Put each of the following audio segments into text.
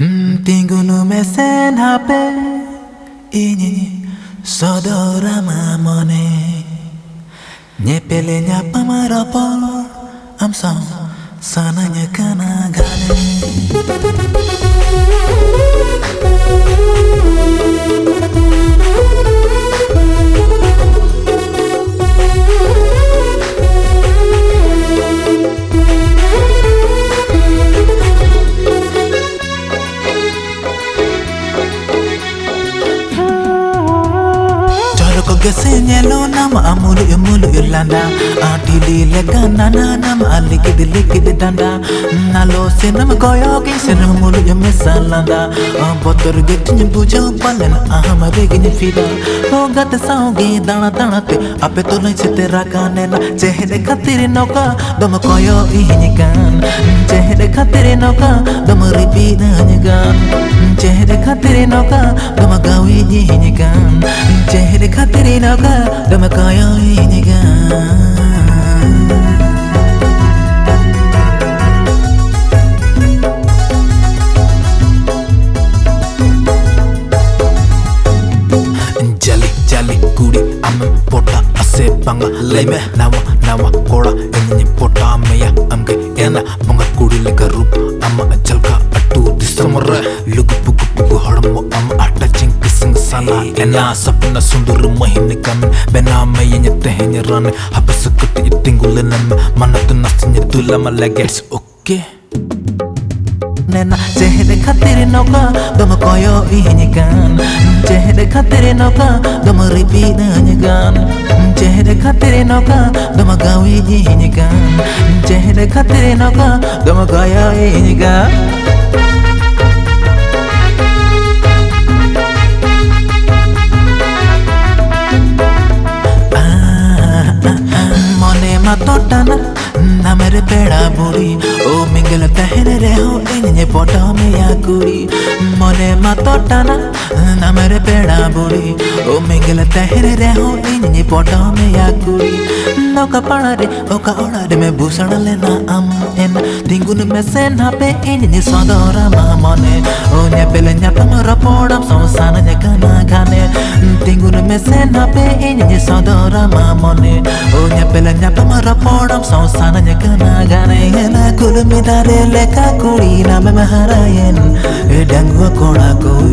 Tingunu mesen HP ini saudara mamone nyepele nyapa marapol amsam sananya kana gane. Gesenyelo nama amulu irlanda adili lega nana nama alikid danda nalo senam koyoki senam mulu misalanda botor getnya bujo palen ahama begini fida hogat saugi dana te ape to lai chetera kanena chehde khatire noka dom koyo ihnikan chehde khatire noka dom ripi nangan chehde khatire noka dom gawi ihnikan chehde khatire noka dom koyo ihnikan. Banga leme nawa kola enyi pota meya amge ena banga kudi lega rup ama jalka atu disamra lugu pugu harmo ama atta chinkising sana ena sapna sundur mahine kamen bena meya tehnya ran habas kutti tingulen manat nasnya dulama legets okay nena chehde khatire noka dom koyo ihnikan chehde khatire noka dom ripi nangan chehde khatire noka dom gawi ihnikan chehde khatire noka dom koyo ihnikan. Mone matotana namere peda buri o mingel tahre reho enye poto me ya kuri mone matotana namere peda buri o mingel tahre reho enye poto me ya kuri noka panare oka orade me busana lena am en tingun me sen hape enye sadora mamone o nyepele nyapa rapodam samsana nyakana gane tingun me sen hape enye sadora mamone o nyepele nyapa rapodam samsana nyakana gane ena kulmi dare leka kuri na me maharayen edangwa kola koi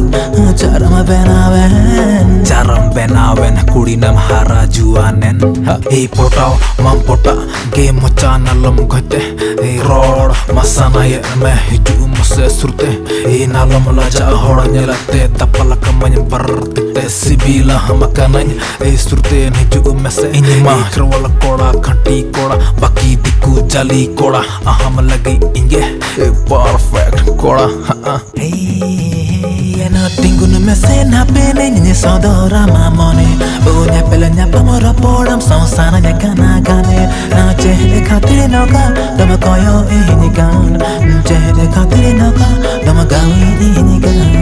charam benawen kuri na maharajuanen ei potao mam pota game channelum khote ei rod masana ye me hitu mase surte ei nalom laja horanya latte tapala kamany barte sibila hamakanany ei surte hitu mase inma krwala kola khati kola baki diku jali kola aham lagi inge perfect kola ena tingun mese na pele ni saudara mamone o nyapela nyapamora podam sausana nyakana gane na chehde khatire noka dom koyo ihnikan chehde khatire noka dom gawi ihnikan.